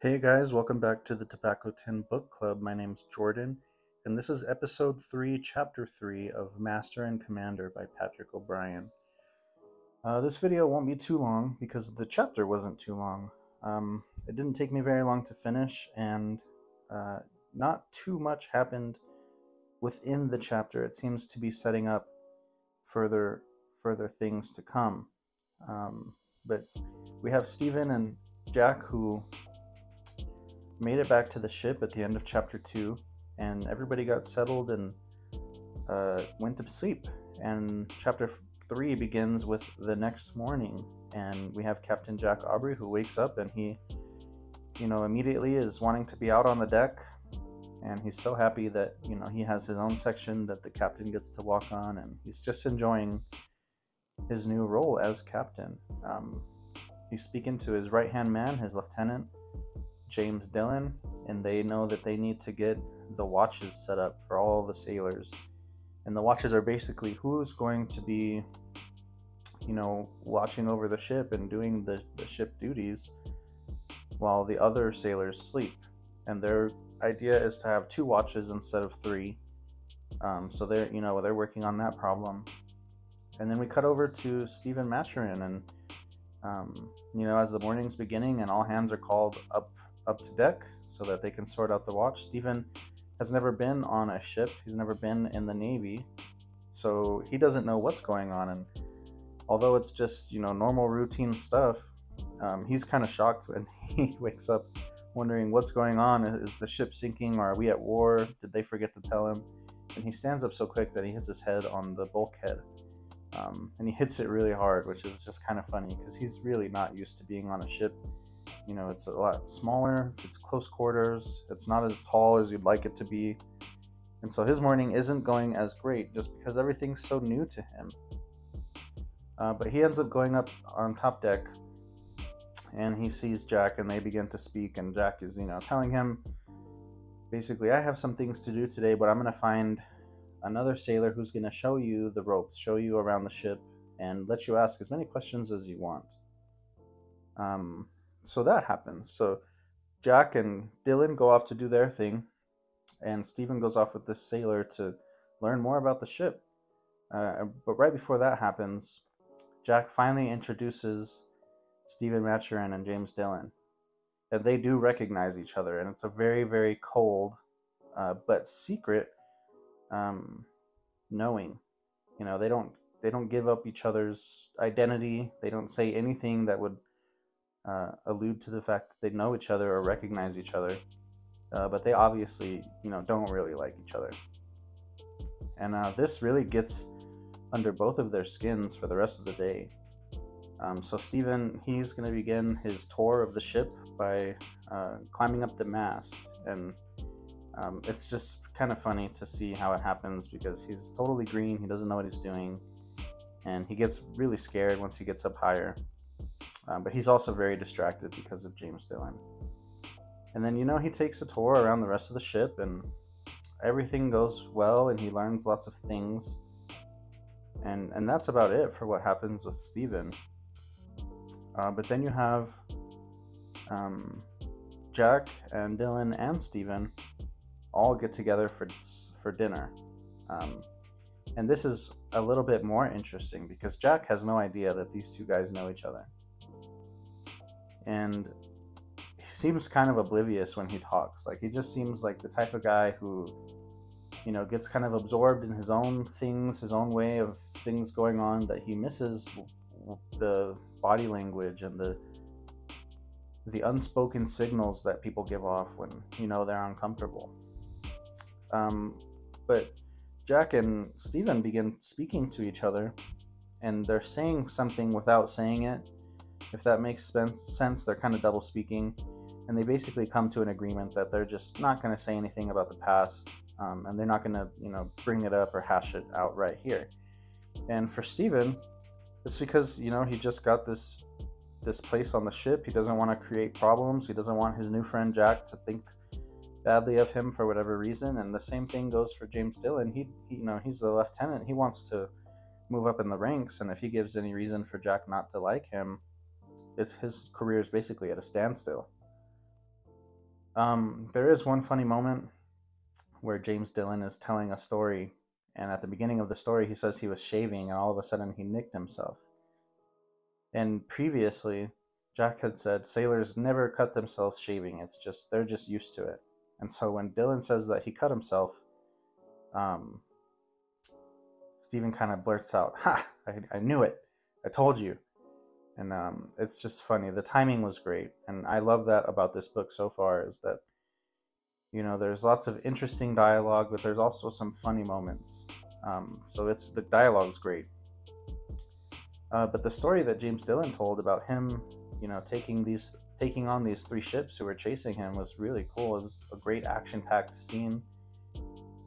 Hey guys, welcome back to the Tobacco Tin Book Club. My name's Jordan, and this is episode 3, chapter 3 of Master and Commander by Patrick O'Brien. This video won't be too long because the chapter wasn't too long. It didn't take me very long to finish, and uh, not too much happened within the chapter. It seems to be setting up further things to come. But we have Stephen and Jack who made it back to the ship at the end of chapter 2, and everybody got settled and went to sleep. And chapter 3 begins with the next morning, and we have Captain Jack Aubrey who wakes up and he, immediately is wanting to be out on the deck. And he's so happy that, he has his own section that the captain gets to walk on, and he's just enjoying his new role as captain. He's speaking to his right hand man, his lieutenant, James Dillon, and they know that they need to get the watches set up for all the sailors. And the watches are basically who's going to be, watching over the ship and doing the ship duties while the other sailors sleep. And their idea is to have 2 watches instead of 3. So they're working on that problem. And then we cut over to Stephen Maturin, and as the morning's beginning and all hands are called up to deck so that they can sort out the watch. Stephen has never been on a ship. He's never been in the Navy, so he doesn't know what's going on. And although it's just normal routine stuff, he's kind of shocked when he wakes up wondering what's going on. Is the ship sinking, or are we at war? Did they forget to tell him? And he stands up so quick that he hits his head on the bulkhead, and he hits it really hard, which is just kind of funny because he's really not used to being on a ship. It's a lot smaller, it's close quarters, it's not as tall as you'd like it to be. And so his morning isn't going as great just because everything's so new to him. But he ends up going up on top deck, and he sees Jack, and they begin to speak, and Jack is, telling him, basically, I have some things to do today, but I'm going to find another sailor who's going to show you the ropes, show you around the ship, and let you ask as many questions as you want. So that happens. So Jack and Dylan go off to do their thing, and Stephen goes off with this sailor to learn more about the ship. But right before that happens, Jack finally introduces Stephen Maturin and James Dillon. And they do recognize each other, and it's a very, very cold but secret knowing. They don't give up each other's identity. They don't say anything that would allude to the fact that they know each other or recognize each other, but they obviously don't really like each other. And this really gets under both of their skins for the rest of the day. So Stephen, he's going to begin his tour of the ship by climbing up the mast, and it's just kind of funny to see how it happens because he's totally green, he doesn't know what he's doing, and he gets really scared once he gets up higher. But he's also very distracted because of James Dillon. And then, he takes a tour around the rest of the ship, and everything goes well, and he learns lots of things. And that's about it for what happens with Stephen. But then you have Jack and Dylan and Stephen all get together for dinner. And this is a little bit more interesting because Jack has no idea that these 2 guys know each other. And he seems kind of oblivious when he talks. Like, he just seems like the type of guy who, gets kind of absorbed in his own things, his own way of things going on, that he misses the body language and the unspoken signals that people give off when, they're uncomfortable. But Jack and Stephen begin speaking to each other, and they're saying something without saying it. If that makes sense, they're kind of double speaking, and they basically come to an agreement that they're just not going to say anything about the past, and they're not going to, bring it up or hash it out right here. And for Stephen, it's because, he just got this place on the ship. He doesn't want to create problems. He doesn't want his new friend Jack to think badly of him for whatever reason. And the same thing goes for James Dillon. He's the lieutenant. He wants to move up in the ranks, and if he gives any reason for Jack not to like him, his career is basically at a standstill. There is one funny moment where James Dillon is telling a story, and at the beginning of the story, he says he was shaving, and all of a sudden he nicked himself. And previously, Jack had said sailors never cut themselves shaving. It's just they're just used to it. And so when Dillon says that he cut himself, um, Stephen kind of blurts out, "Ha! I knew it. I told you." And it's just funny. The timing was great, and I love that about this book so far. Is that there's lots of interesting dialogue, but there's also some funny moments. So it's the dialogue's great. But the story that James Dillon told about him, taking on these three ships who were chasing him was really cool. It was a great action-packed scene,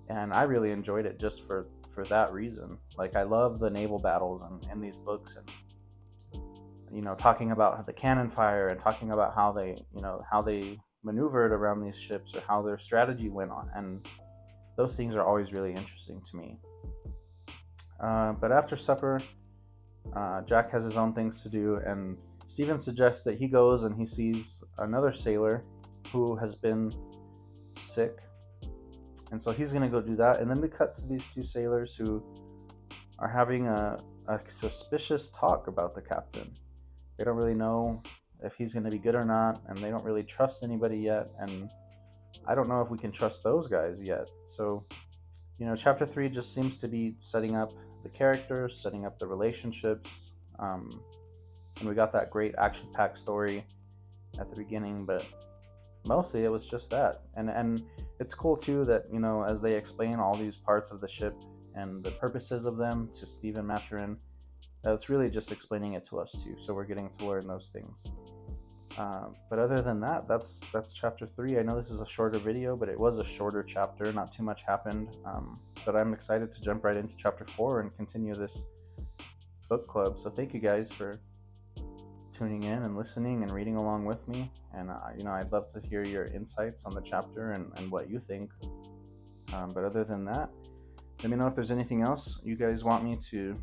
and I really enjoyed it just for that reason. Like I love the naval battles in these books, and talking about the cannon fire and talking about how they maneuvered around these ships or how their strategy went on, and those things are always really interesting to me. But after supper, Jack has his own things to do, and Stephen suggests that he goes and he sees another sailor who has been sick, and so he's going to go do that. And then we cut to these two sailors who are having a suspicious talk about the captain. They don't really know if he's going to be good or not, and they don't really trust anybody yet, and I don't know if we can trust those guys yet. So, chapter 3 just seems to be setting up the characters, setting up the relationships, and we got that great action-packed story at the beginning, but mostly it was just that. And it's cool too that, as they explain all these parts of the ship and the purposes of them to Stephen Maturin, it's really just explaining it to us too, so we're getting to learn those things. But other than that, that's chapter 3. I know this is a shorter video, but it was a shorter chapter. Not too much happened. But I'm excited to jump right into chapter 4 and continue this book club. So thank you guys for tuning in and listening and reading along with me. And I'd love to hear your insights on the chapter and what you think. But other than that, let me know if there's anything else you guys want me to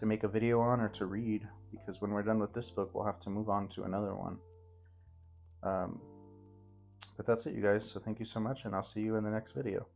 make a video on or to read, because when we're done with this book, we'll have to move on to another one. But that's it, you guys. So thank you so much, and I'll see you in the next video.